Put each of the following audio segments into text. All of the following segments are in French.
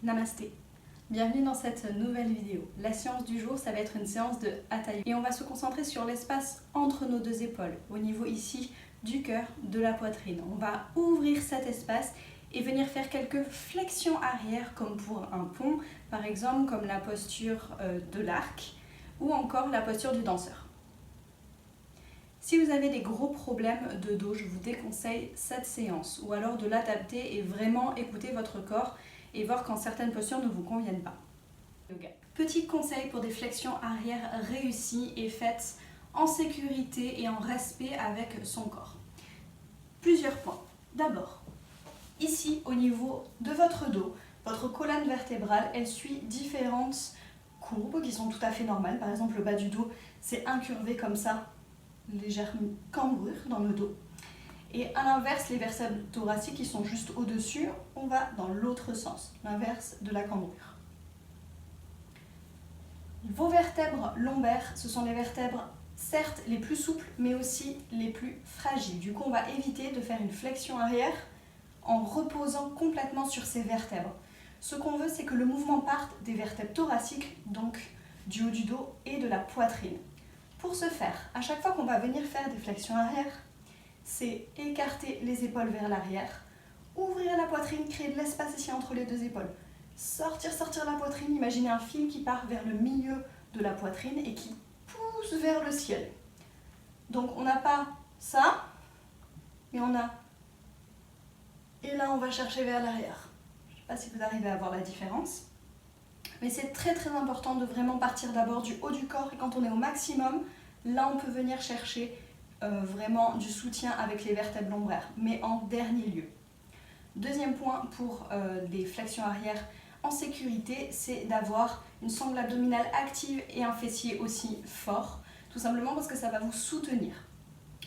Namasté. Bienvenue dans cette nouvelle vidéo. La séance du jour, ça va être une séance de Hatha Yoga. Et on va se concentrer sur l'espace entre nos deux épaules, au niveau ici du cœur, de la poitrine. On va ouvrir cet espace et venir faire quelques flexions arrière comme pour un pont, par exemple comme la posture de l'arc ou encore la posture du danseur. Si vous avez des gros problèmes de dos, je vous déconseille cette séance ou alors de l'adapter et vraiment écouter votre corps et voir quand certaines postures ne vous conviennent pas. Petit conseil pour des flexions arrière réussies et faites en sécurité et en respect avec son corps. Plusieurs points. D'abord, ici au niveau de votre dos, votre colonne vertébrale, elle suit différentes courbes qui sont tout à fait normales. Par exemple, le bas du dos, c'est incurvé comme ça, légère cambrure dans le dos. Et à l'inverse, les vertèbres thoraciques qui sont juste au-dessus, on va dans l'autre sens, l'inverse de la cambrure. Vos vertèbres lombaires, ce sont les vertèbres certes les plus souples, mais aussi les plus fragiles. Du coup, on va éviter de faire une flexion arrière en reposant complètement sur ces vertèbres. Ce qu'on veut, c'est que le mouvement parte des vertèbres thoraciques, donc du haut du dos et de la poitrine. Pour ce faire, à chaque fois qu'on va venir faire des flexions arrière, c'est écarter les épaules vers l'arrière, ouvrir la poitrine, créer de l'espace ici entre les deux épaules. Sortir la poitrine, imaginez un fil qui part vers le milieu de la poitrine et qui pousse vers le ciel. Donc on n'a pas ça, mais on a... Et là on va chercher vers l'arrière. Je ne sais pas si vous arrivez à voir la différence. Mais c'est très important de vraiment partir d'abord du haut du corps et quand on est au maximum, là on peut venir chercher vraiment du soutien avec les vertèbres lombaires, mais en dernier lieu. Deuxième point pour les flexions arrière en sécurité, c'est d'avoir une sangle abdominale active et un fessier aussi fort, tout simplement parce que ça va vous soutenir.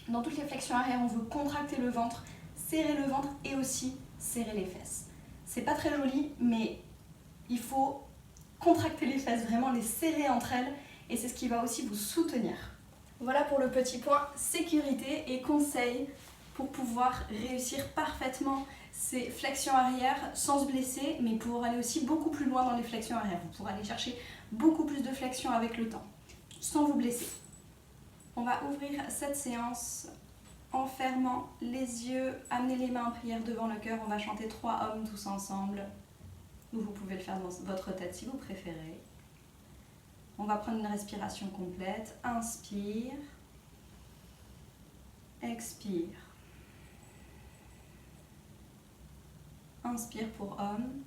Dans toutes les flexions arrière, on veut contracter le ventre, serrer le ventre et aussi serrer les fesses. C'est pas très joli, mais il faut contracter les fesses, vraiment les serrer entre elles, et c'est ce qui va aussi vous soutenir. Voilà pour le petit point sécurité et conseils pour pouvoir réussir parfaitement ces flexions arrière sans se blesser, mais pour aller aussi beaucoup plus loin dans les flexions arrière. Vous pourrez aller chercher beaucoup plus de flexions avec le temps, sans vous blesser. On va ouvrir cette séance en fermant les yeux, amener les mains en prière devant le cœur. On va chanter 3 hommes tous ensemble. Ou vous pouvez le faire dans votre tête si vous préférez. On va prendre une respiration complète. Inspire. Expire. Inspire pour homme.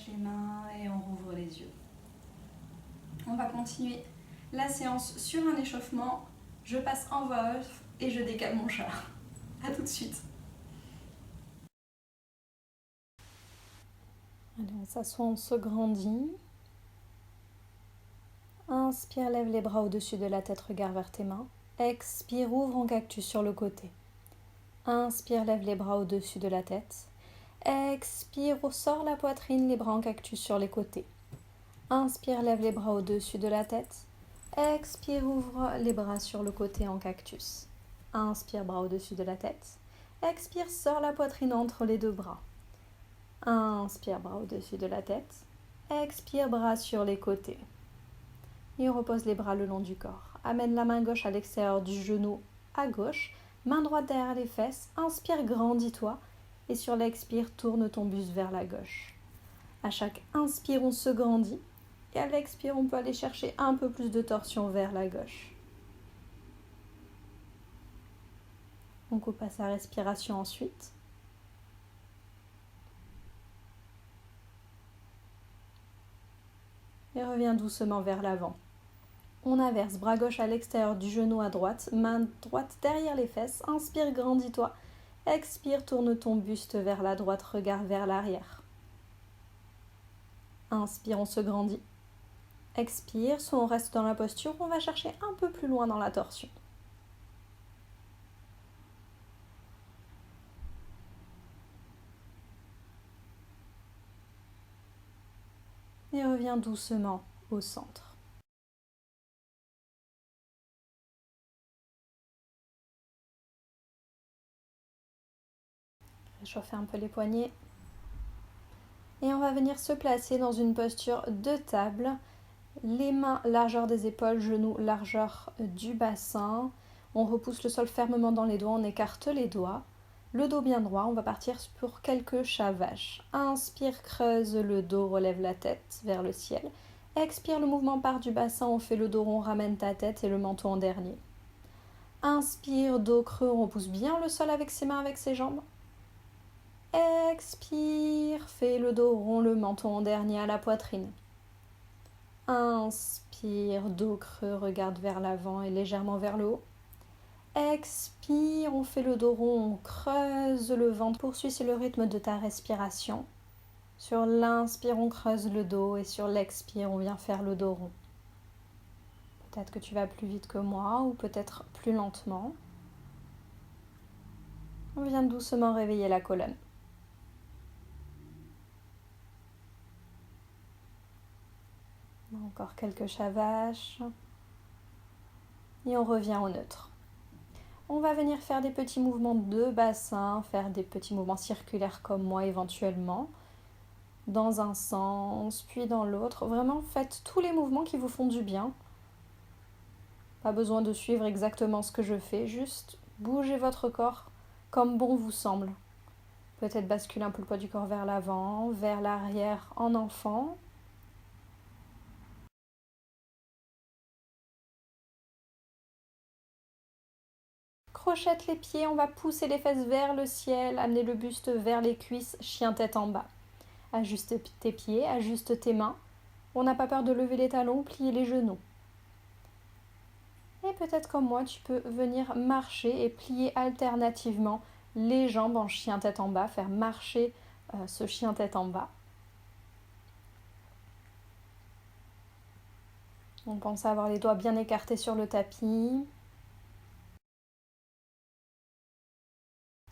Les mains et on rouvre les yeux. On va continuer la séance sur un échauffement. Je passe en voix off et je décale mon chat. A tout de suite. Allez, on s'assoit, on se grandit. Inspire, lève les bras au-dessus de la tête, regard vers tes mains. Expire, ouvre en cactus sur le côté. Inspire, lève les bras au-dessus de la tête. Expire, sors la poitrine, les bras en cactus sur les côtés. Inspire, lève les bras au-dessus de la tête. Expire, ouvre les bras sur le côté en cactus. Inspire, bras au-dessus de la tête. Expire, sors la poitrine entre les deux bras. Inspire, bras au-dessus de la tête. Expire, bras sur les côtés. Et repose les bras le long du corps. Amène la main gauche à l'extérieur du genou à gauche. Main droite derrière les fesses. Inspire, grandis-toi. Et sur l'expire, tourne ton buste vers la gauche. À chaque inspire, on se grandit. Et à l'expire, on peut aller chercher un peu plus de torsion vers la gauche. On coupe à sa respiration ensuite. Et revient doucement vers l'avant. On inverse, bras gauche à l'extérieur du genou à droite, main droite derrière les fesses. Inspire, grandis-toi. Expire, tourne ton buste vers la droite, regard vers l'arrière. Inspire, on se grandit. Expire, soit on reste dans la posture, on va chercher un peu plus loin dans la torsion. Et reviens doucement au centre. Réchauffer un peu les poignets. Et on va venir se placer dans une posture de table. Les mains largeur des épaules, genoux largeur du bassin. On repousse le sol fermement dans les doigts, on écarte les doigts. Le dos bien droit, on va partir pour quelques chats vaches. Inspire, creuse le dos, relève la tête vers le ciel. Expire, le mouvement part du bassin, on fait le dos rond, ramène ta tête et le menton en dernier. Inspire, dos creux, on repousse bien le sol avec ses mains, avec ses jambes. Expire, fais le dos rond, le menton en dernier à la poitrine. Inspire, dos creux, regarde vers l'avant et légèrement vers le haut. Expire, on fait le dos rond, on creuse le ventre. Poursuis sur le rythme de ta respiration. Sur l'inspire, on creuse le dos et sur l'expire, on vient faire le dos rond. Peut-être que tu vas plus vite que moi ou peut-être plus lentement. On vient doucement réveiller la colonne. Encore quelques chats vaches. Et on revient au neutre. On va venir faire des petits mouvements de bassin, faire des petits mouvements circulaires comme moi éventuellement, dans un sens, puis dans l'autre. Vraiment, faites tous les mouvements qui vous font du bien. Pas besoin de suivre exactement ce que je fais, juste bougez votre corps comme bon vous semble. Peut-être basculer un peu le poids du corps vers l'avant, vers l'arrière en enfant. Crochette les pieds, on va pousser les fesses vers le ciel, amener le buste vers les cuisses, chien tête en bas. Ajuste tes pieds, ajuste tes mains. On n'a pas peur de lever les talons, plier les genoux. Et peut-être comme moi, tu peux venir marcher et plier alternativement les jambes en chien tête en bas, faire marcher ce chien tête en bas. On pense à avoir les doigts bien écartés sur le tapis.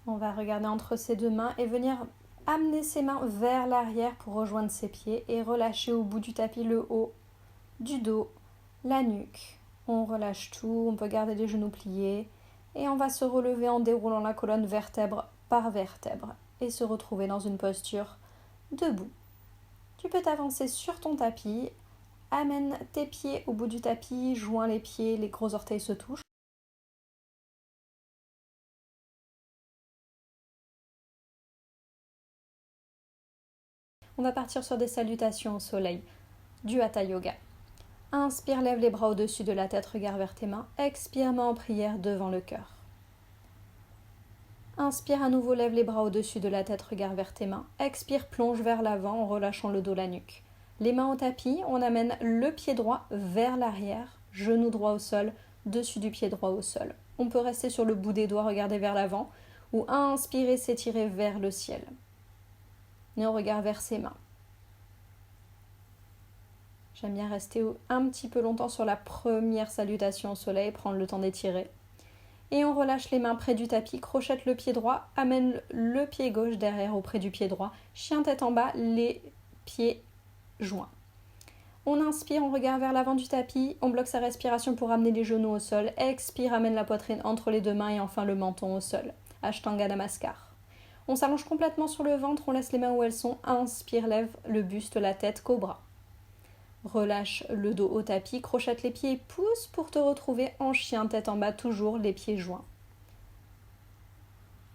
On va regarder entre ses deux mains et venir amener ses mains vers l'arrière pour rejoindre ses pieds et relâcher au bout du tapis le haut du dos, la nuque. On relâche tout, on peut garder les genoux pliés et on va se relever en déroulant la colonne vertèbre par vertèbre et se retrouver dans une posture debout. Tu peux t'avancer sur ton tapis, amène tes pieds au bout du tapis, joins les pieds, les gros orteils se touchent. On va partir sur des salutations au soleil, du Hatha Yoga. Inspire, lève les bras au-dessus de la tête, regard vers tes mains. Expire, main en prière devant le cœur. Inspire, à nouveau, lève les bras au-dessus de la tête, regard vers tes mains. Expire, plonge vers l'avant en relâchant le dos, la nuque. Les mains au tapis, on amène le pied droit vers l'arrière, genou droit au sol, dessus du pied droit au sol. On peut rester sur le bout des doigts, regarder vers l'avant, ou inspirer, s'étirer vers le ciel. Et on regarde vers ses mains. J'aime bien rester un petit peu longtemps sur la première salutation au soleil, prendre le temps d'étirer. Et on relâche les mains près du tapis, crochette le pied droit, amène le pied gauche derrière auprès du pied droit, chien tête en bas, les pieds joints. On inspire, on regarde vers l'avant du tapis, on bloque sa respiration pour amener les genoux au sol, expire, amène la poitrine entre les deux mains et enfin le menton au sol. Ashtanga Namaskar. On s'allonge complètement sur le ventre, on laisse les mains où elles sont, inspire, lève le buste, la tête, cobra. Relâche le dos au tapis, crochette les pieds et pousse pour te retrouver en chien tête en bas, toujours les pieds joints.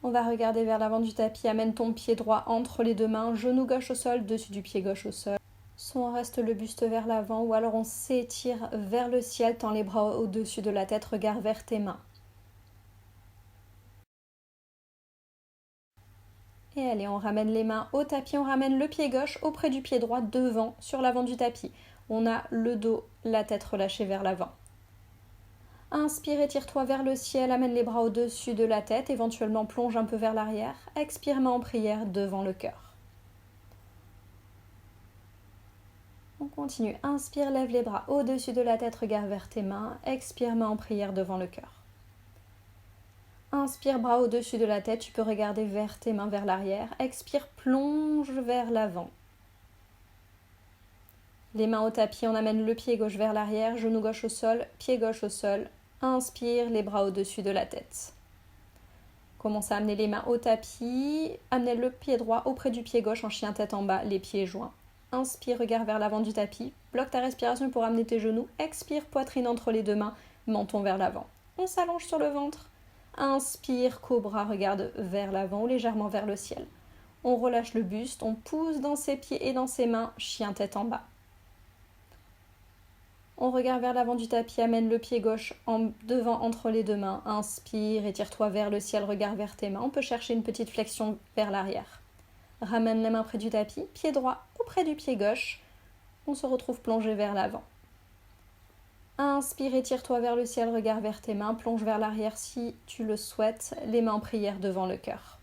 On va regarder vers l'avant du tapis, amène ton pied droit entre les deux mains, genou gauche au sol, dessus du pied gauche au sol. Soit on reste le buste vers l'avant ou alors on s'étire vers le ciel, tend les bras au-dessus de la tête, regarde vers tes mains. Et allez, on ramène les mains au tapis, on ramène le pied gauche auprès du pied droit devant, sur l'avant du tapis. On a le dos, la tête relâchée vers l'avant. Inspire, étire-toi vers le ciel, amène les bras au-dessus de la tête, éventuellement plonge un peu vers l'arrière. Expire, main en prière devant le cœur. On continue. Inspire, lève les bras au-dessus de la tête, regarde vers tes mains. Expire, main en prière devant le cœur. Inspire, bras au-dessus de la tête, tu peux regarder vers tes mains, vers l'arrière. Expire, plonge vers l'avant. Les mains au tapis, on amène le pied gauche vers l'arrière, genou gauche au sol, pied gauche au sol. Inspire, les bras au-dessus de la tête. Commence à amener les mains au tapis, amenez le pied droit auprès du pied gauche en chien tête en bas, les pieds joints. Inspire, regard vers l'avant du tapis, bloque ta respiration pour amener tes genoux. Expire, poitrine entre les deux mains, menton vers l'avant. On s'allonge sur le ventre. Inspire, cobra, regarde vers l'avant ou légèrement vers le ciel. On relâche le buste, on pousse dans ses pieds et dans ses mains, chien tête en bas. On regarde vers l'avant du tapis, amène le pied gauche devant entre les deux mains. Inspire, étire-toi vers le ciel, regarde vers tes mains. On peut chercher une petite flexion vers l'arrière. Ramène les mains près du tapis, pied droit auprès du pied gauche. On se retrouve plongé vers l'avant. Inspire, étire-toi vers le ciel, regarde vers tes mains, plonge vers l'arrière si tu le souhaites, les mains en prière devant le cœur.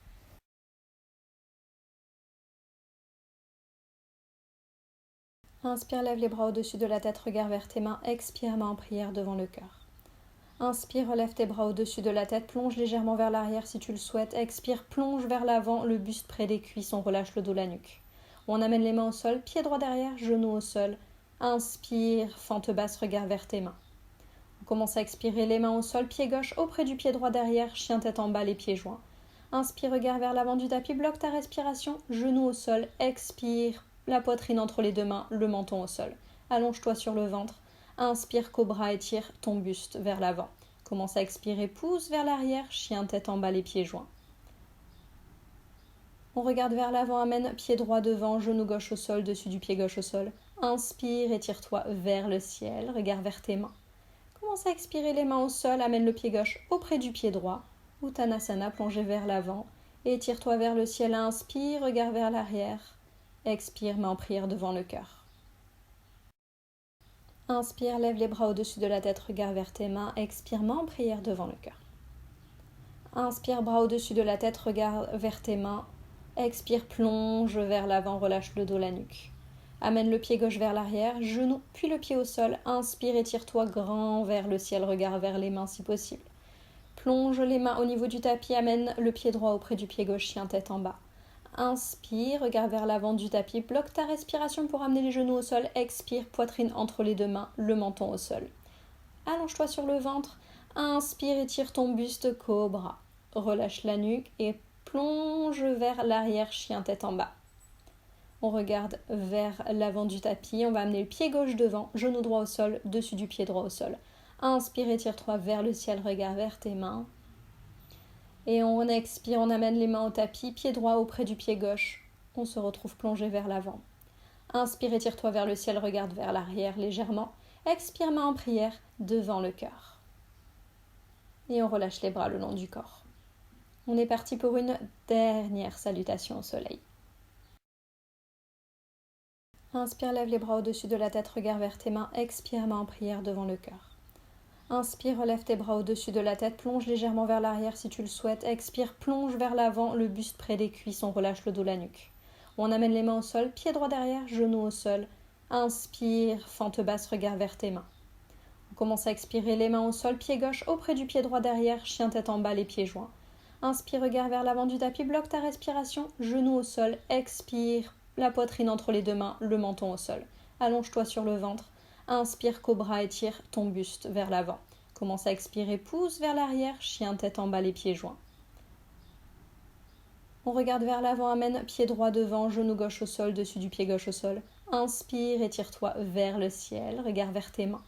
Inspire, lève les bras au-dessus de la tête, regarde vers tes mains, expire, main en prière devant le cœur. Inspire, relève tes bras au-dessus de la tête, plonge légèrement vers l'arrière si tu le souhaites, expire, plonge vers l'avant, le buste près des cuisses, on relâche le dos, la nuque. On amène les mains au sol, pied droit derrière, genou au sol. Inspire, fente basse, regarde vers tes mains. On commence à expirer, les mains au sol, pied gauche auprès du pied droit derrière, chien tête en bas, les pieds joints. Inspire, regard vers l'avant du tapis, bloque ta respiration, genou au sol, expire, la poitrine entre les deux mains, le menton au sol. Allonge-toi sur le ventre. Inspire, cobra, étire ton buste vers l'avant. Commence à expirer, pousse vers l'arrière, chien tête en bas, les pieds joints. On regarde vers l'avant, amène pied droit devant, genou gauche au sol, dessus du pied gauche au sol. Inspire, étire-toi vers le ciel, regarde vers tes mains. Commence à expirer, les mains au sol, amène le pied gauche auprès du pied droit. Uttanasana, plongé vers l'avant. Étire-toi vers le ciel, inspire, regarde vers l'arrière. Expire, main en prière devant le cœur. Inspire, lève les bras au-dessus de la tête, regarde vers tes mains. Expire, main en prière devant le cœur. Inspire, bras au-dessus de la tête, regarde vers tes mains. Expire, plonge vers l'avant, relâche le dos, la nuque. Amène le pied gauche vers l'arrière, genou, puis le pied au sol. Inspire, étire-toi grand vers le ciel, regarde vers les mains si possible. Plonge les mains au niveau du tapis, amène le pied droit auprès du pied gauche, chien tête en bas. Inspire, regarde vers l'avant du tapis, bloque ta respiration pour amener les genoux au sol. Expire, poitrine entre les deux mains, le menton au sol. Allonge-toi sur le ventre. Inspire, étire ton buste, cobra. Relâche la nuque et plonge vers l'arrière, chien tête en bas. On regarde vers l'avant du tapis. On va amener le pied gauche devant, genou droit au sol, dessus du pied droit au sol. Inspire, étire-toi vers le ciel, regarde vers tes mains. Et on expire, on amène les mains au tapis, pied droit auprès du pied gauche. On se retrouve plongé vers l'avant. Inspire, étire-toi vers le ciel, regarde vers l'arrière légèrement. Expire, main en prière devant le cœur. Et on relâche les bras le long du corps. On est parti pour une dernière salutation au soleil. Inspire, lève les bras au-dessus de la tête, regarde vers tes mains. Expire, main en prière devant le cœur. Inspire, relève tes bras au-dessus de la tête, plonge légèrement vers l'arrière si tu le souhaites. Expire, plonge vers l'avant, le buste près des cuisses, on relâche le dos, la nuque. On amène les mains au sol, pied droit derrière, genou au sol. Inspire, fente basse, regarde vers tes mains. On commence à expirer, les mains au sol, pied gauche auprès du pied droit derrière, chien tête en bas, les pieds joints. Inspire, regard vers l'avant du tapis, bloque ta respiration, genou au sol. Expire, la poitrine entre les deux mains, le menton au sol. Allonge-toi sur le ventre. Inspire, cobra, étire ton buste vers l'avant. Commence à expirer, pousse vers l'arrière, chien tête en bas, les pieds joints. On regarde vers l'avant, amène pied droit devant, genou gauche au sol, dessus du pied gauche au sol. Inspire, étire-toi vers le ciel, regarde vers tes mains.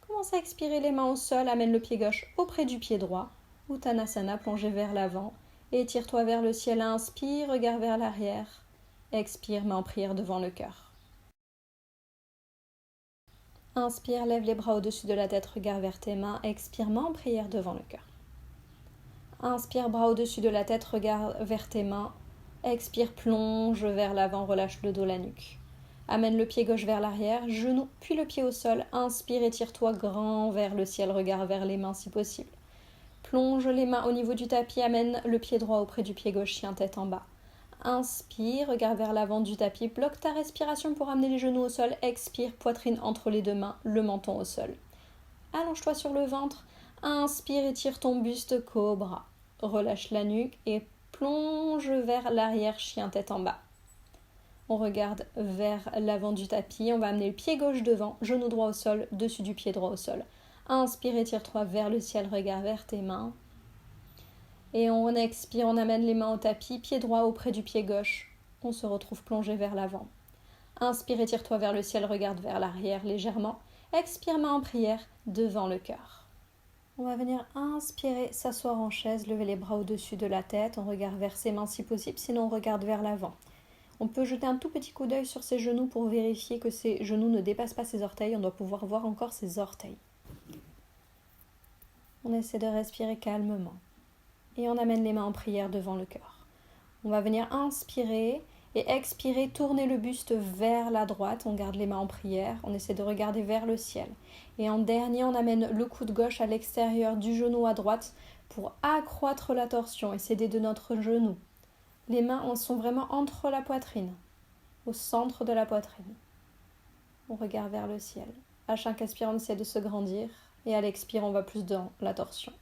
Commence à expirer, les mains au sol, amène le pied gauche auprès du pied droit. Uttanasana, plongé vers l'avant. Étire-toi vers le ciel, inspire, regarde vers l'arrière. Expire, main en prière devant le cœur. Inspire, lève les bras au-dessus de la tête, regard vers tes mains. Expire, main en prière devant le cœur. Inspire, bras au-dessus de la tête, regard vers tes mains. Expire, plonge vers l'avant, relâche le dos, la nuque. Amène le pied gauche vers l'arrière, genou, puis le pied au sol. Inspire, étire-toi grand vers le ciel, regard vers les mains si possible. Plonge les mains au niveau du tapis, amène le pied droit auprès du pied gauche, chien tête en bas. Inspire, regard vers l'avant du tapis, bloque ta respiration pour amener les genoux au sol. Expire, poitrine entre les deux mains, le menton au sol. Allonge-toi sur le ventre. Inspire, étire ton buste, cobra. Relâche la nuque et plonge vers l'arrière, chien tête en bas. On regarde vers l'avant du tapis, on va amener le pied gauche devant, genou droit au sol, dessus du pied droit au sol. Inspire, étire-toi vers le ciel, regard vers tes mains. Et on expire, on amène les mains au tapis, pied droit auprès du pied gauche. On se retrouve plongé vers l'avant. Inspire, étire-toi vers le ciel, regarde vers l'arrière légèrement. Expire, main en prière, devant le cœur. On va venir inspirer, s'asseoir en chaise, lever les bras au-dessus de la tête. On regarde vers ses mains si possible, sinon on regarde vers l'avant. On peut jeter un tout petit coup d'œil sur ses genoux pour vérifier que ses genoux ne dépassent pas ses orteils. On doit pouvoir voir encore ses orteils. On essaie de respirer calmement. Et on amène les mains en prière devant le cœur. On va venir inspirer et expirer, tourner le buste vers la droite. On garde les mains en prière. On essaie de regarder vers le ciel. Et en dernier, on amène le coude gauche à l'extérieur du genou à droite pour accroître la torsion et s'aider de notre genou. Les mains sont vraiment entre la poitrine, au centre de la poitrine. On regarde vers le ciel. À chaque inspire, on essaie de se grandir. Et à l'expire, on va plus dans la torsion.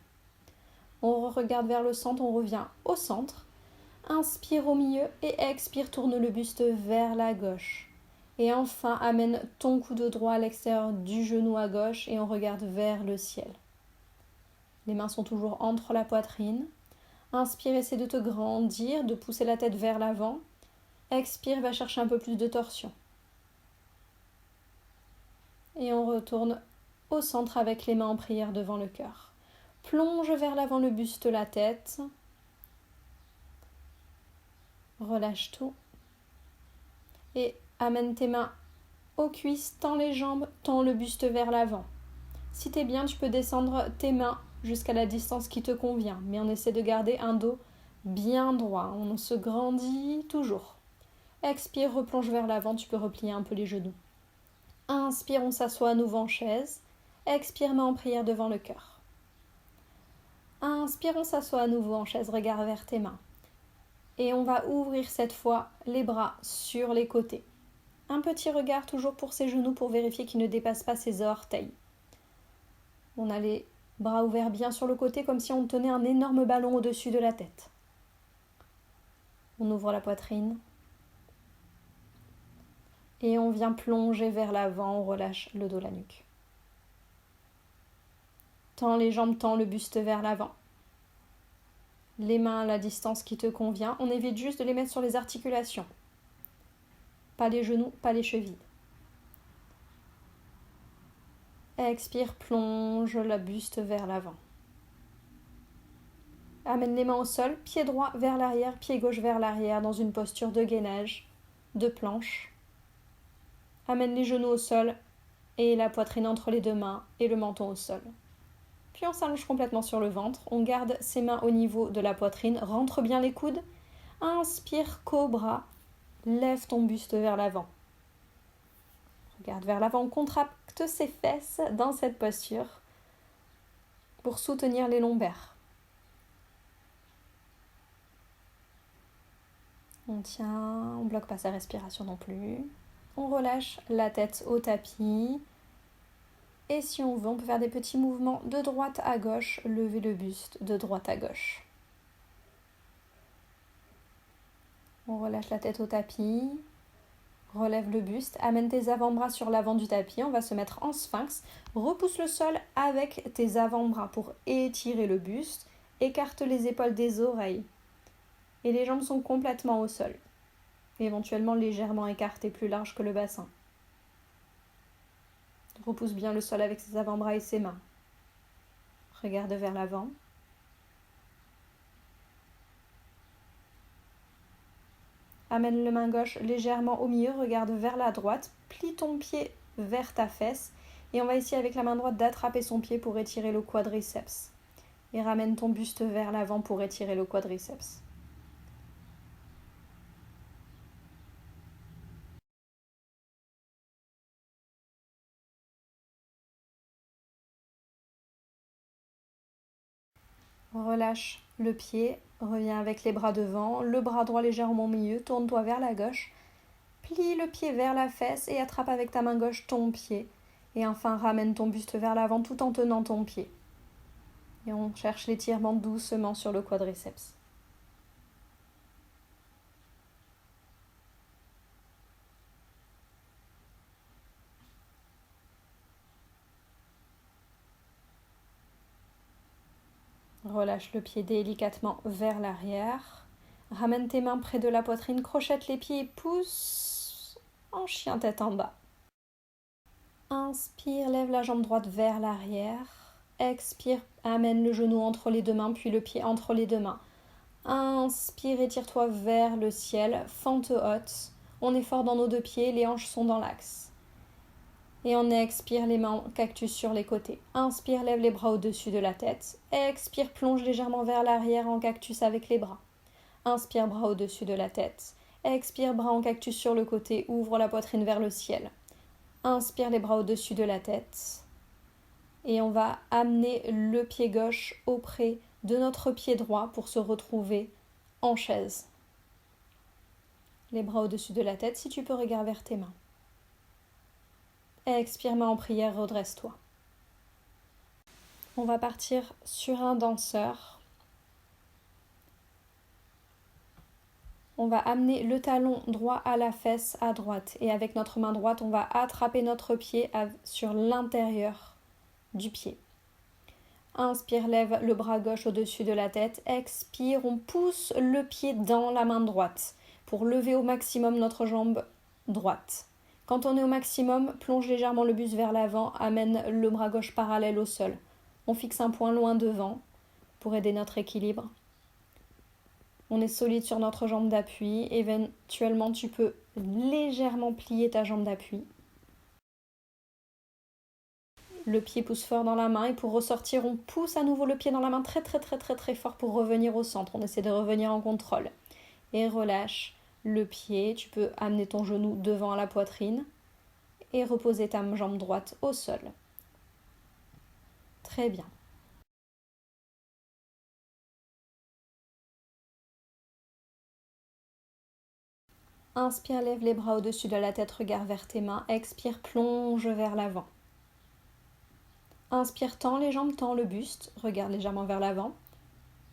On regarde vers le centre, on revient au centre. Inspire au milieu et expire, tourne le buste vers la gauche. Et enfin, amène ton coude droit à l'extérieur du genou à gauche et on regarde vers le ciel. Les mains sont toujours entre la poitrine. Inspire, essaie de te grandir, de pousser la tête vers l'avant. Expire, va chercher un peu plus de torsion. Et on retourne au centre avec les mains en prière devant le cœur. Plonge vers l'avant le buste, la tête. Relâche tout. Et amène tes mains aux cuisses, tends les jambes, tends le buste vers l'avant. Si t'es bien, tu peux descendre tes mains jusqu'à la distance qui te convient. Mais on essaie de garder un dos bien droit. On se grandit toujours. Expire, replonge vers l'avant. Tu peux replier un peu les genoux. Inspire, on s'assoit à nouveau en chaise. Expire, main en prière devant le cœur. Inspire, on s'assoit à nouveau en chaise. Regard vers tes mains. Et on va ouvrir cette fois les bras sur les côtés. Un petit regard toujours pour ses genoux pour vérifier qu'ils ne dépassent pas ses orteils. On a les bras ouverts bien sur le côté comme si on tenait un énorme ballon au-dessus de la tête. On ouvre la poitrine. Et on vient plonger vers l'avant, on relâche le dos, la nuque. Tends les jambes, tends le buste vers l'avant. Les mains à la distance qui te convient. On évite juste de les mettre sur les articulations. Pas les genoux, pas les chevilles. Expire, plonge la buste vers l'avant. Amène les mains au sol, pied droit vers l'arrière, pied gauche vers l'arrière dans une posture de gainage, de planche. Amène les genoux au sol et la poitrine entre les deux mains et le menton au sol. Puis on s'allonge complètement sur le ventre, on garde ses mains au niveau de la poitrine, rentre bien les coudes. Inspire, cobra, lève ton buste vers l'avant. Regarde vers l'avant, contracte ses fesses dans cette posture pour soutenir les lombaires. On tient, on ne bloque pas sa respiration non plus. On relâche la tête au tapis. Et si on veut, on peut faire des petits mouvements de droite à gauche, lever le buste de droite à gauche. On relâche la tête au tapis, relève le buste, amène tes avant-bras sur l'avant du tapis, on va se mettre en sphinx, repousse le sol avec tes avant-bras pour étirer le buste, écarte les épaules des oreilles et les jambes sont complètement au sol, éventuellement légèrement écartées, plus larges que le bassin. Repousse bien le sol avec ses avant-bras et ses mains. Regarde vers l'avant. Amène le main gauche légèrement au milieu, regarde vers la droite, plie ton pied vers ta fesse Et on va essayer avec la main droite d'attraper son pied pour étirer le quadriceps. Et ramène ton buste vers l'avant pour étirer le quadriceps. Relâche le pied, reviens avec les bras devant, le bras droit légèrement au milieu, tourne-toi vers la gauche, plie le pied vers la fesse et attrape avec ta main gauche ton pied. Et enfin, ramène ton buste vers l'avant tout en tenant ton pied. Et on cherche l'étirement doucement sur le quadriceps. Relâche le pied délicatement vers l'arrière. Ramène tes mains près de la poitrine, crochette les pieds et pousse en chien tête en bas. Inspire, lève la jambe droite vers l'arrière. Expire, amène le genou entre les deux mains, puis le pied entre les deux mains. Inspire, étire-toi vers le ciel, fente haute. On est fort dans nos deux pieds, les hanches sont dans l'axe. Et on expire, les mains en cactus sur les côtés. Inspire, lève les bras au-dessus de la tête. Expire, plonge légèrement vers l'arrière en cactus avec les bras. Inspire, bras au-dessus de la tête. Expire, bras en cactus sur le côté, ouvre la poitrine vers le ciel. Inspire, les bras au-dessus de la tête. Et on va amener le pied gauche auprès de notre pied droit pour se retrouver en chaise. Les bras au-dessus de la tête, si tu peux, regarde vers tes mains. Expire, main en prière, redresse-toi. On va partir sur un danseur. On va amener le talon droit à la fesse à droite. Et avec notre main droite, on va attraper notre pied sur l'intérieur du pied. Inspire, lève le bras gauche au-dessus de la tête. Expire, on pousse le pied dans la main droite pour lever au maximum notre jambe droite. Quand on est au maximum, plonge légèrement le buste vers l'avant, amène le bras gauche parallèle au sol. On fixe un point loin devant pour aider notre équilibre. On est solide sur notre jambe d'appui. Éventuellement, tu peux légèrement plier ta jambe d'appui. Le pied pousse fort dans la main et pour ressortir, on pousse à nouveau le pied dans la main très fort pour revenir au centre. On essaie de revenir en contrôle. Et relâche le pied. Tu peux amener ton genou devant la poitrine et reposer ta jambe droite au sol. Très bien. Inspire, lève les bras au-dessus de la tête, regarde vers tes mains. Expire, plonge vers l'avant. Inspire, tends les jambes, tends le buste, regarde légèrement vers l'avant.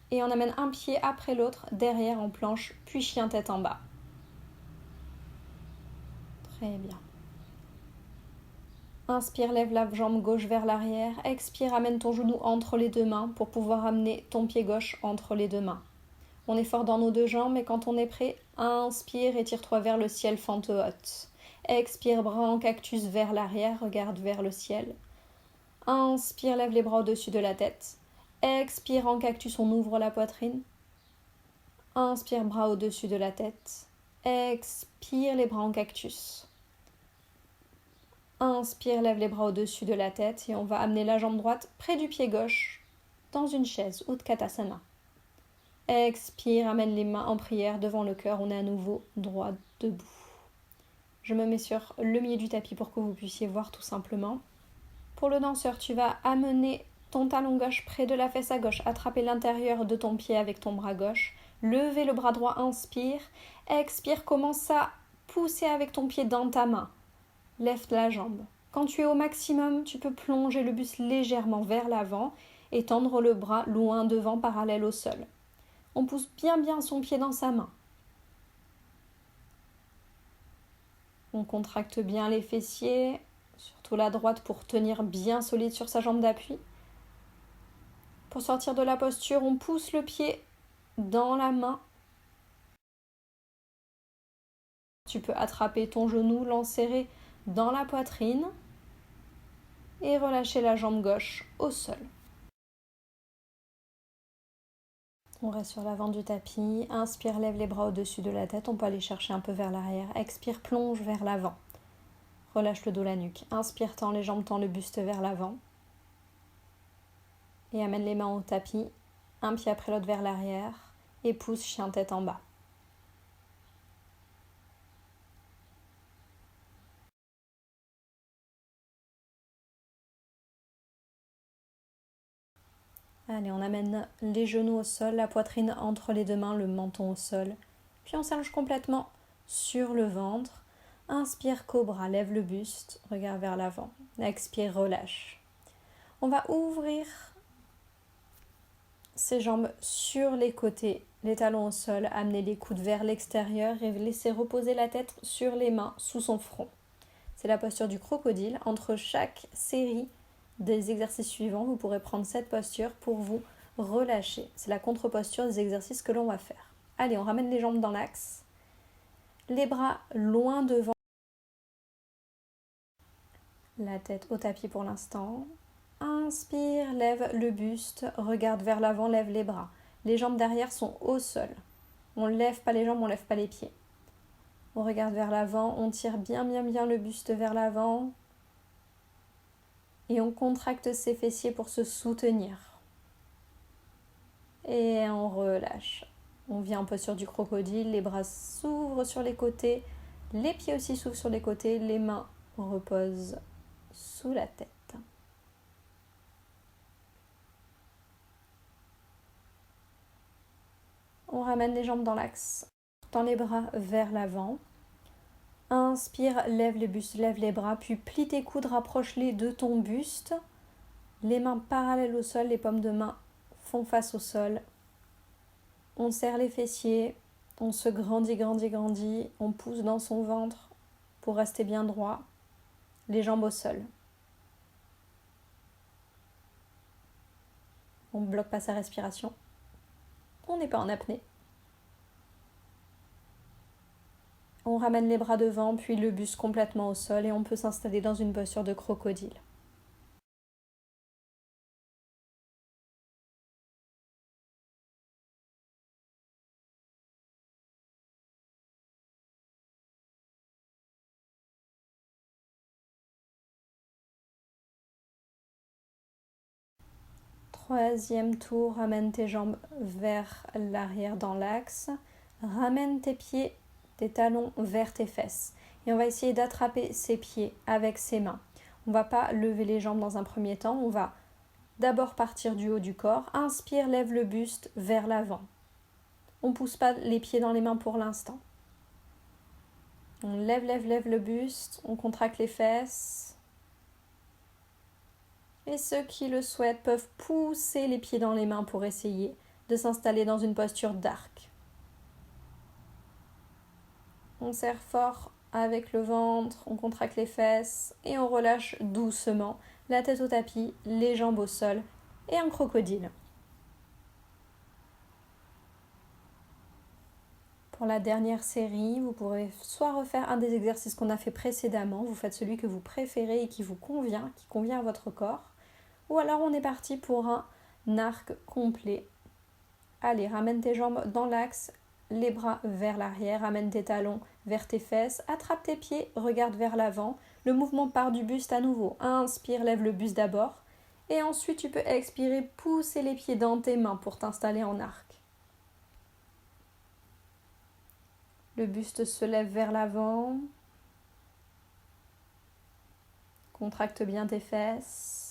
Et on amène un pied après l'autre, derrière en planche, puis chien tête en bas. Très bien. Inspire, lève la jambe gauche vers l'arrière. Expire, amène ton genou entre les deux mains pour pouvoir amener ton pied gauche entre les deux mains. On est fort dans nos deux jambes et quand on est prêt, inspire, étire-toi vers le ciel, fente haute. Expire, bras en cactus vers l'arrière, regarde vers le ciel. Inspire, lève les bras au-dessus de la tête. Expire, en cactus, on ouvre la poitrine. Inspire, bras au-dessus de la tête. Expire, les bras en cactus. Inspire, lève les bras au-dessus de la tête et on va amener la jambe droite près du pied gauche dans une chaise, Utkatasana. Expire, amène les mains en prière devant le cœur, on est à nouveau droit debout. Je me mets sur le milieu du tapis pour que vous puissiez voir tout simplement. Pour le danseur, tu vas amener ton talon gauche près de la fesse à gauche, attraper l'intérieur de ton pied avec ton bras gauche, lever le bras droit, inspire, expire, commence à pousser avec ton pied dans ta main. Lève la jambe. Quand tu es au maximum, tu peux plonger le buste légèrement vers l'avant et tendre le bras loin devant, parallèle au sol. On pousse bien son pied dans sa main. On contracte bien les fessiers, surtout la droite pour tenir bien solide sur sa jambe d'appui. Pour sortir de la posture, on pousse le pied dans la main. Tu peux attraper ton genou, l'enserrer dans la poitrine et relâcher la jambe gauche au sol. On reste sur l'avant du tapis. Inspire, lève les bras au-dessus de la tête. On peut aller chercher un peu vers l'arrière. Expire, plonge vers l'avant. relâche le dos, la nuque. Inspire, tends les jambes, tends le buste vers l'avant. Et amène les mains au tapis, un pied après l'autre vers l'arrière. Et pousse chien tête en bas. Allez, on amène les genoux au sol, la poitrine entre les deux mains, le menton au sol. Puis on s'allonge complètement sur le ventre. Inspire, cobra, lève le buste, regarde vers l'avant. Expire, relâche. On va ouvrir ses jambes sur les côtés, les talons au sol, amener les coudes vers l'extérieur et laisser reposer la tête sur les mains sous son front. C'est la posture du crocodile. Entre chaque série des exercices suivants, vous pourrez prendre cette posture pour vous relâcher. C'est la contre-posture des exercices que l'on va faire. Allez, on ramène les jambes dans l'axe. Les bras loin devant. La tête au tapis pour l'instant. Inspire, lève le buste, regarde vers l'avant, lève les bras. Les jambes derrière sont au sol. On ne lève pas les jambes, on ne lève pas les pieds. On regarde vers l'avant, on tire bien le buste vers l'avant. Et on contracte ses fessiers pour se soutenir. Et on relâche. On vient en posture du crocodile, les bras s'ouvrent sur les côtés, les pieds aussi s'ouvrent sur les côtés, les mains reposent sous la tête. On ramène les jambes dans l'axe, tend les bras vers l'avant. Inspire, lève le buste, lève les bras, puis plie tes coudes, rapproche-les de ton buste. Les mains parallèles au sol, les paumes de main font face au sol. On serre les fessiers, on se grandit, on pousse dans son ventre pour rester bien droit, les jambes au sol. On ne bloque pas sa respiration. On n'est pas en apnée. On ramène les bras devant, puis le buste complètement au sol et on peut s'installer dans une posture de crocodile. Troisième tour, ramène tes jambes vers l'arrière dans l'axe. Ramène tes pieds, tes talons vers tes fesses. Et on va essayer d'attraper ses pieds avec ses mains. On ne va pas lever les jambes dans un premier temps. On va d'abord partir du haut du corps. Inspire, lève le buste vers l'avant. On ne pousse pas les pieds dans les mains pour l'instant. On lève le buste. On contracte les fesses. Et ceux qui le souhaitent peuvent pousser les pieds dans les mains pour essayer de s'installer dans une posture d'arc. On serre fort avec le ventre, on contracte les fesses et on relâche doucement, la tête au tapis, les jambes au sol et un crocodile. Pour la dernière série, vous pourrez soit refaire un des exercices qu'on a fait précédemment, vous faites celui que vous préférez et qui vous convient, qui convient à votre corps, ou alors on est parti pour un arc complet. Allez, ramène tes jambes dans l'axe, les bras vers l'arrière, ramène tes talons vers tes fesses, attrape tes pieds, regarde vers l'avant. Le mouvement part du buste à nouveau. Inspire, lève le buste d'abord. Et ensuite, tu peux expirer, pousser les pieds dans tes mains pour t'installer en arc. Le buste se lève vers l'avant. Contracte bien tes fesses.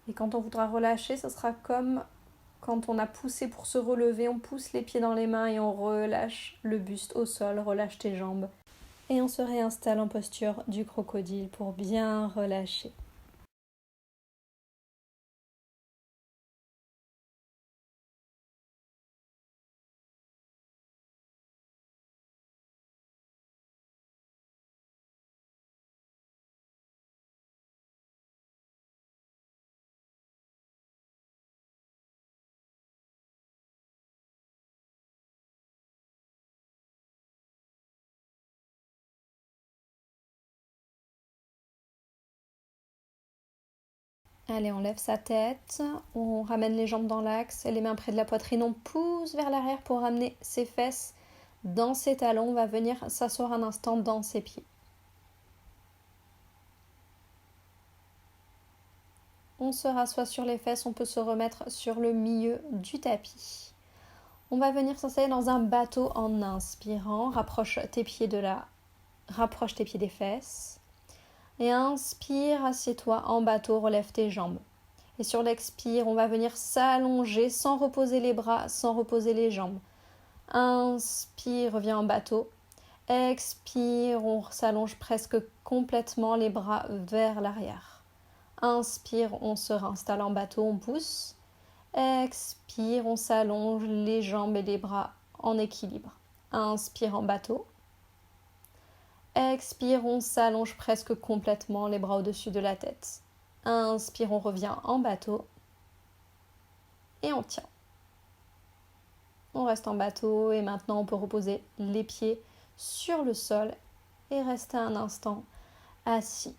Et quand on voudra relâcher, ce sera comme quand on a poussé pour se relever, on pousse les pieds dans les mains et on relâche le buste au sol, relâche tes jambes. Et on se réinstalle en posture du crocodile pour bien relâcher. Allez, on lève sa tête, on ramène les jambes dans l'axe et les mains près de la poitrine. On pousse vers l'arrière pour ramener ses fesses dans ses talons. On va venir s'asseoir un instant dans ses pieds. On se rassoit sur les fesses, on peut se remettre sur le milieu du tapis. On va venir s'installer dans un bateau en inspirant. Rapproche tes pieds des fesses. Et inspire, assieds-toi en bateau, relève tes jambes. Et sur l'expire, on va venir s'allonger sans reposer les bras, sans reposer les jambes. Inspire, reviens en bateau. Expire, on s'allonge presque complètement les bras vers l'arrière. Inspire, on se réinstalle en bateau, on pousse. Expire, on s'allonge les jambes et les bras en équilibre. Inspire en bateau. Expire, on s'allonge presque complètement les bras au-dessus de la tête. Inspire, on revient en bateau. Et on tient. On reste en bateau et maintenant on peut reposer les pieds sur le sol et rester un instant assis.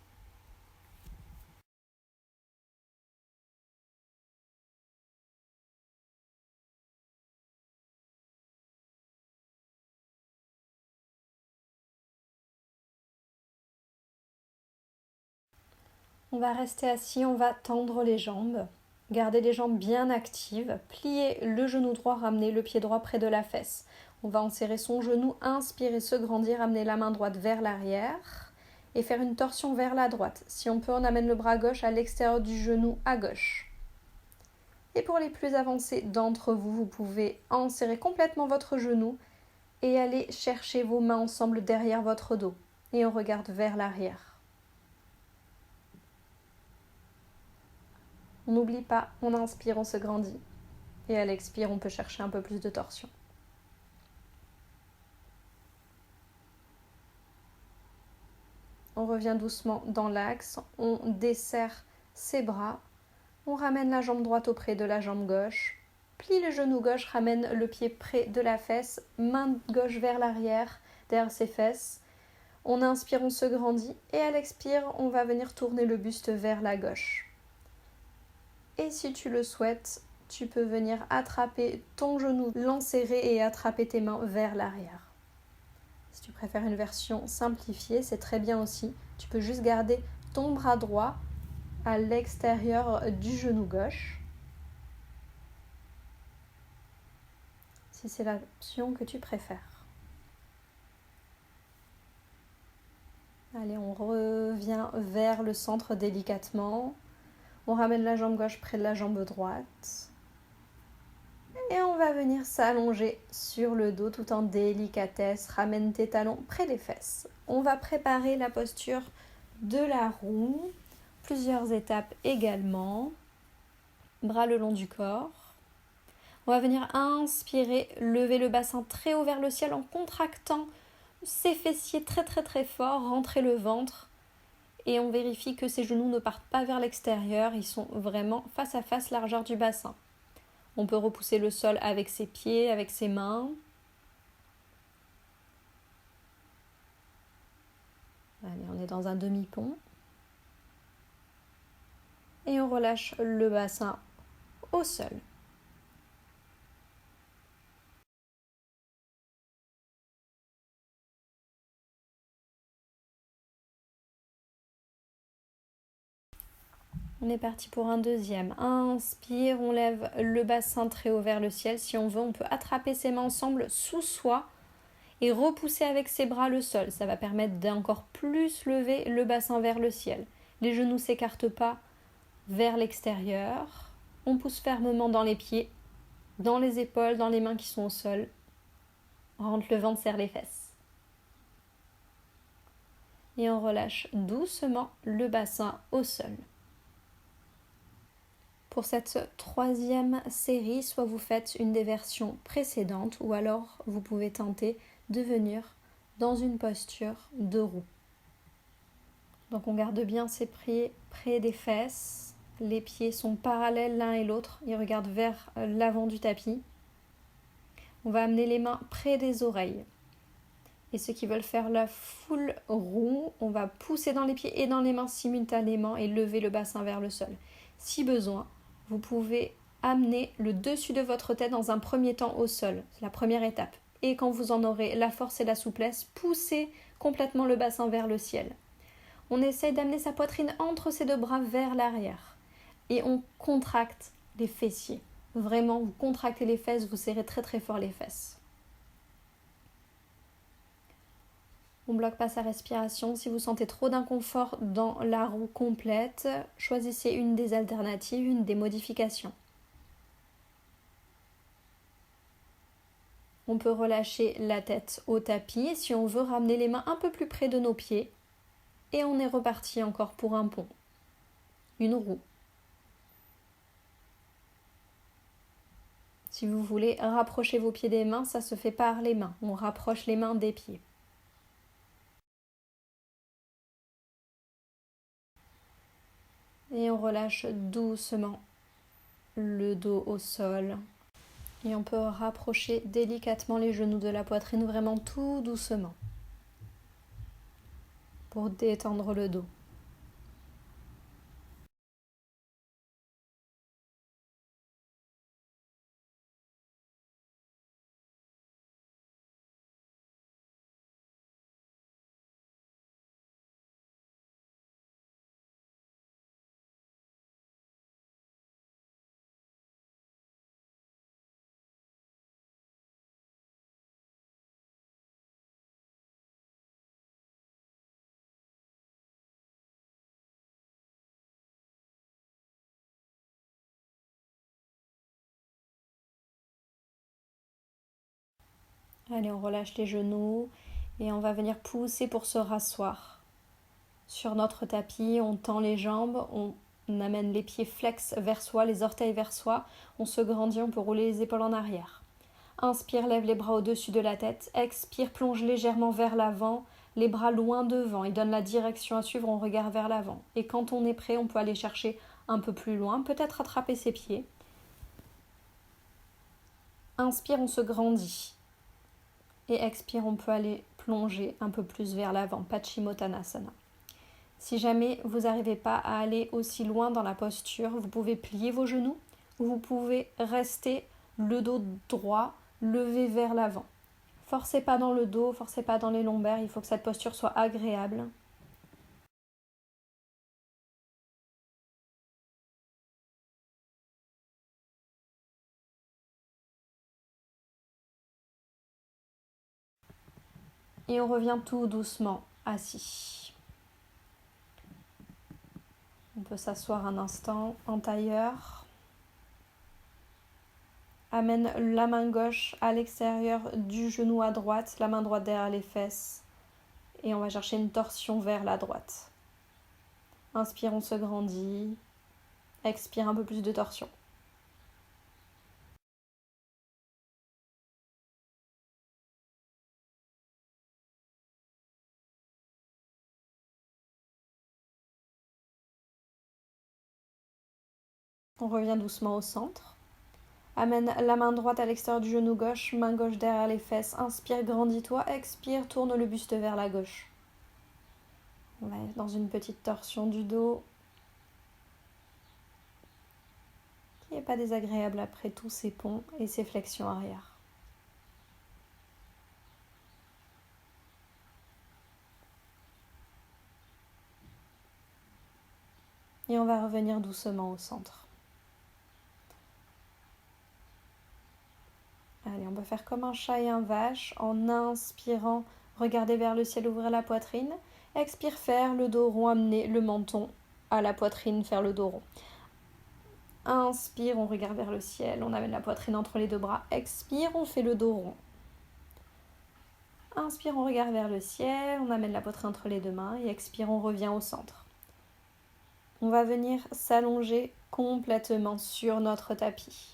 On va rester assis, on va tendre les jambes, garder les jambes bien actives, plier le genou droit, ramener le pied droit près de la fesse. On va enserrer son genou, inspirer, se grandir, amener la main droite vers l'arrière et faire une torsion vers la droite. Si on peut, on amène le bras gauche à l'extérieur du genou à gauche. Et pour les plus avancés d'entre vous, vous pouvez enserrer complètement votre genou et aller chercher vos mains ensemble derrière votre dos. Et on regarde vers l'arrière. On n'oublie pas, on inspire, on se grandit. Et à l'expire, on peut chercher un peu plus de torsion. On revient doucement dans l'axe, on desserre ses bras, on ramène la jambe droite auprès de la jambe gauche, plie le genou gauche, ramène le pied près de la fesse, main gauche vers l'arrière, derrière ses fesses. On inspire, on se grandit et à l'expire, on va venir tourner le buste vers la gauche. Et si tu le souhaites, tu peux venir attraper ton genou, l'enserrer et attraper tes mains vers l'arrière. Si tu préfères une version simplifiée, c'est très bien aussi. Tu peux juste garder ton bras droit à l'extérieur du genou gauche. Si c'est l'option que tu préfères. Allez, on revient vers le centre délicatement. On ramène la jambe gauche près de la jambe droite. Et on va venir s'allonger sur le dos tout en délicatesse. Ramène tes talons près des fesses. On va préparer la posture de la roue. Plusieurs étapes également. Bras le long du corps. On va venir inspirer, lever le bassin très haut vers le ciel en contractant ses fessiers très très très fort. Rentrer le ventre. Et on vérifie que ses genoux ne partent pas vers l'extérieur, ils sont vraiment face à face, largeur du bassin. On peut repousser le sol avec ses pieds, avec ses mains. Allez, on est dans un demi-pont. Et on relâche le bassin au sol. On est parti pour un deuxième. Inspire, on lève le bassin très haut vers le ciel. Si on veut, on peut attraper ses mains ensemble sous soi et repousser avec ses bras le sol. Ça va permettre d'encore plus lever le bassin vers le ciel. Les genoux ne s'écartent pas vers l'extérieur. On pousse fermement dans les pieds, dans les épaules, dans les mains qui sont au sol. On rentre le ventre, serre les fesses. Et on relâche doucement le bassin au sol. Pour cette troisième série, soit vous faites une des versions précédentes ou alors vous pouvez tenter de venir dans une posture de roue. Donc on garde bien ses pieds près des fesses, les pieds sont parallèles l'un et l'autre, ils regardent vers l'avant du tapis. On va amener les mains près des oreilles. Et ceux qui veulent faire la full roue, on va pousser dans les pieds et dans les mains simultanément et lever le bassin vers le sol. Si besoin, vous pouvez amener le dessus de votre tête dans un premier temps au sol, c'est la première étape. Et quand vous en aurez la force et la souplesse, poussez complètement le bassin vers le ciel. On essaye d'amener sa poitrine entre ses deux bras vers l'arrière. Et on contracte les fessiers. Vraiment, vous contractez les fesses, vous serrez très très fort les fesses. On ne bloque pas sa respiration. Si vous sentez trop d'inconfort dans la roue complète, choisissez une des alternatives, une des modifications. On peut relâcher la tête au tapis si on veut ramener les mains un peu plus près de nos pieds. Et on est reparti encore pour un pont. Une roue. Si vous voulez rapprocher vos pieds des mains, ça se fait par les mains. On rapproche les mains des pieds. Et on relâche doucement le dos au sol. Et on peut rapprocher délicatement les genoux de la poitrine, vraiment tout doucement, pour détendre le dos. Allez, on relâche les genoux et on va venir pousser pour se rasseoir. Sur notre tapis, on tend les jambes, on amène les pieds flex vers soi, les orteils vers soi, on se grandit, on peut rouler les épaules en arrière. Inspire, lève les bras au-dessus de la tête. Expire, plonge légèrement vers l'avant, les bras loin devant et donne la direction à suivre, on regarde vers l'avant. Et quand on est prêt, on peut aller chercher un peu plus loin, peut-être attraper ses pieds. Inspire, on se grandit. Et expire, on peut aller plonger un peu plus vers l'avant, Paschimottanasana. Si jamais vous n'arrivez pas à aller aussi loin dans la posture, vous pouvez plier vos genoux ou vous pouvez rester le dos droit, levé vers l'avant. Forcez pas dans le dos, forcez pas dans les lombaires, il faut que cette posture soit agréable. Et on revient tout doucement assis. On peut s'asseoir un instant en tailleur. Amène la main gauche à l'extérieur du genou à droite, la main droite derrière les fesses. Et on va chercher une torsion vers la droite. Inspire, on se grandit. Expire, un peu plus de torsion. On revient doucement au centre. Amène la main droite à l'extérieur du genou gauche, main gauche derrière les fesses. Inspire, grandis-toi. Expire, tourne le buste vers la gauche. On va être dans une petite torsion du dos qui n'est pas désagréable après tous ces ponts et ces flexions arrière. Et on va revenir doucement au centre. Allez, on peut faire comme un chat et un vache en inspirant, regarder vers le ciel, ouvrir la poitrine. Expire, faire le dos rond, amener le menton à la poitrine, faire le dos rond. Inspire, on regarde vers le ciel, on amène la poitrine entre les deux bras. Expire, on fait le dos rond. Inspire, on regarde vers le ciel, on amène la poitrine entre les deux mains et expire, on revient au centre. On va venir s'allonger complètement sur notre tapis.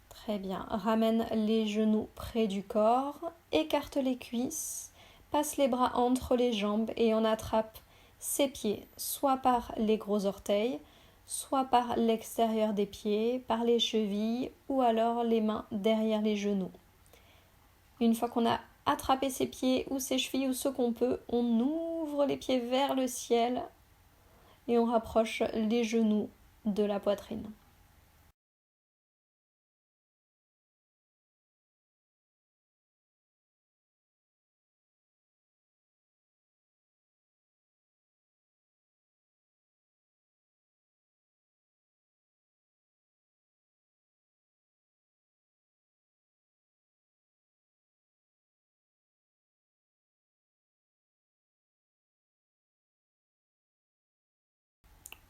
Très bien, ramène les genoux près du corps, écarte les cuisses, passe les bras entre les jambes et on attrape ses pieds, soit par les gros orteils, soit par l'extérieur des pieds, par les chevilles ou alors les mains derrière les genoux. Une fois qu'on a attrapé ses pieds ou ses chevilles ou ce qu'on peut, on ouvre les pieds vers le ciel et on rapproche les genoux de la poitrine.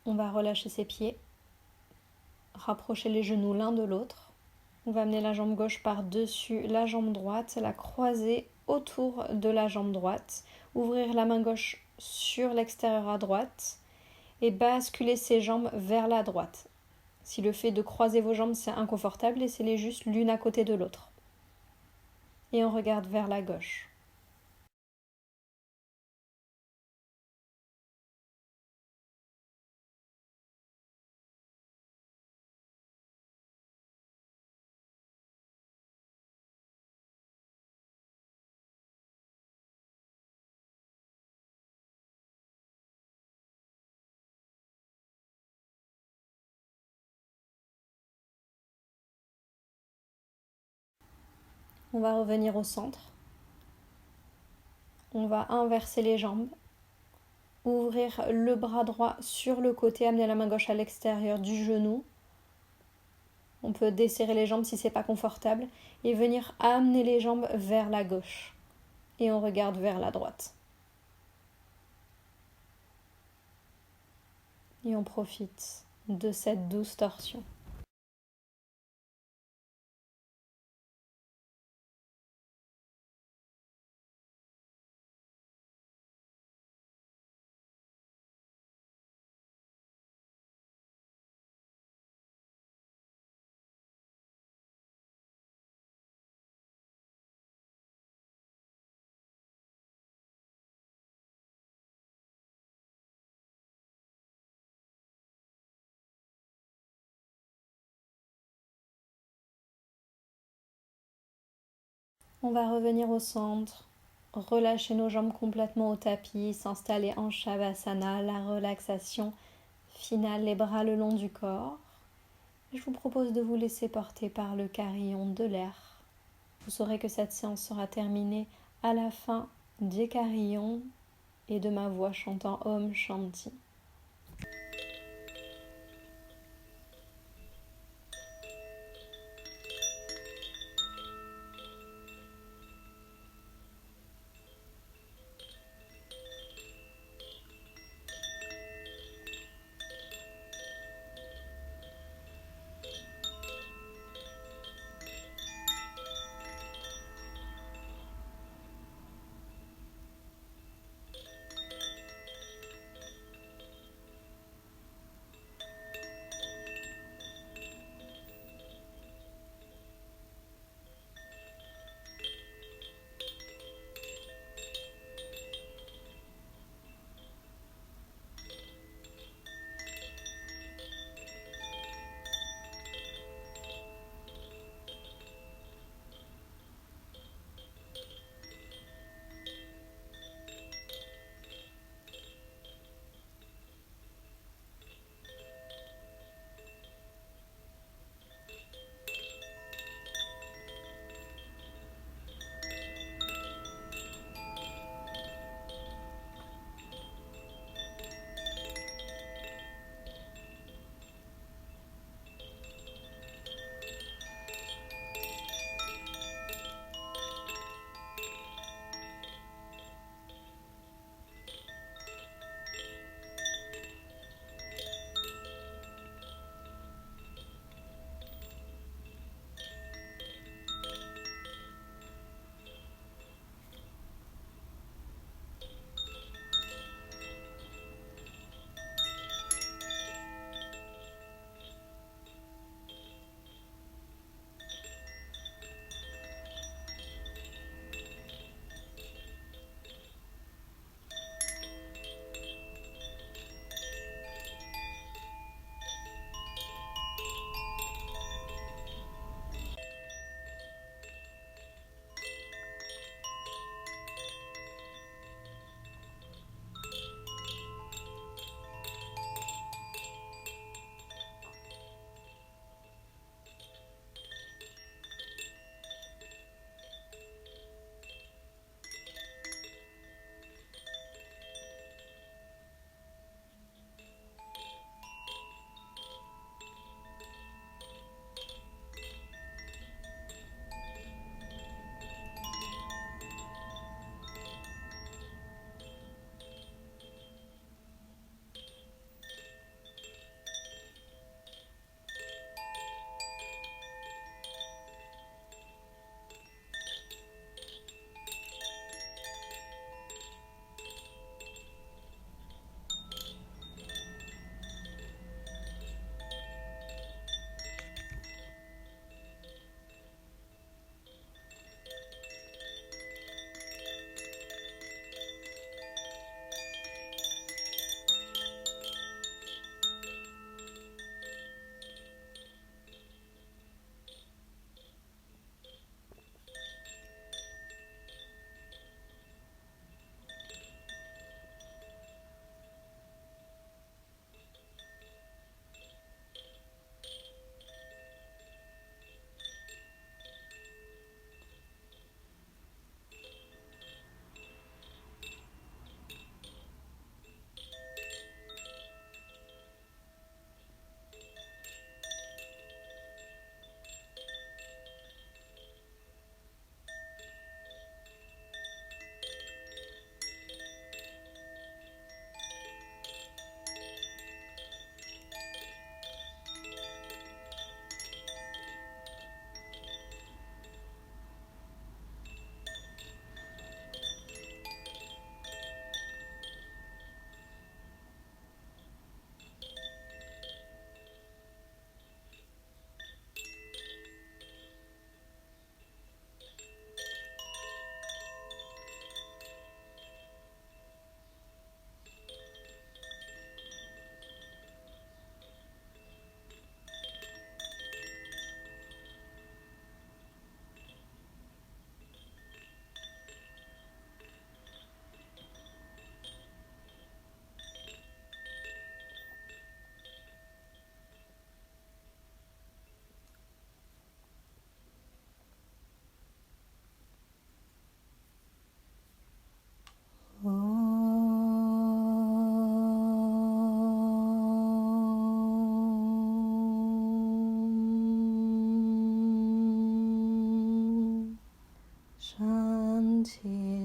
On va relâcher ses pieds, rapprocher les genoux l'un de l'autre. On va amener la jambe gauche par-dessus la jambe droite, la croiser autour de la jambe droite, ouvrir la main gauche sur l'extérieur à droite et basculer ses jambes vers la droite. Si le fait de croiser vos jambes c'est inconfortable, laissez-les juste l'une à côté de l'autre. Et on regarde vers la gauche. On va revenir au centre. On va inverser les jambes. Ouvrir le bras droit sur le côté, amener la main gauche à l'extérieur du genou. On peut desserrer les jambes si c'est pas confortable et venir amener les jambes vers la gauche. Et on regarde vers la droite. Et on profite de cette douce torsion. On va revenir au centre, relâcher nos jambes complètement au tapis, s'installer en Shavasana, la relaxation finale, les bras le long du corps. Je vous propose de vous laisser porter par le carillon de l'air. Vous saurez que cette séance sera terminée à la fin des carillons et de ma voix chantant Om Shanti.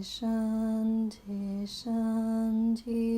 Shanti, Shanti.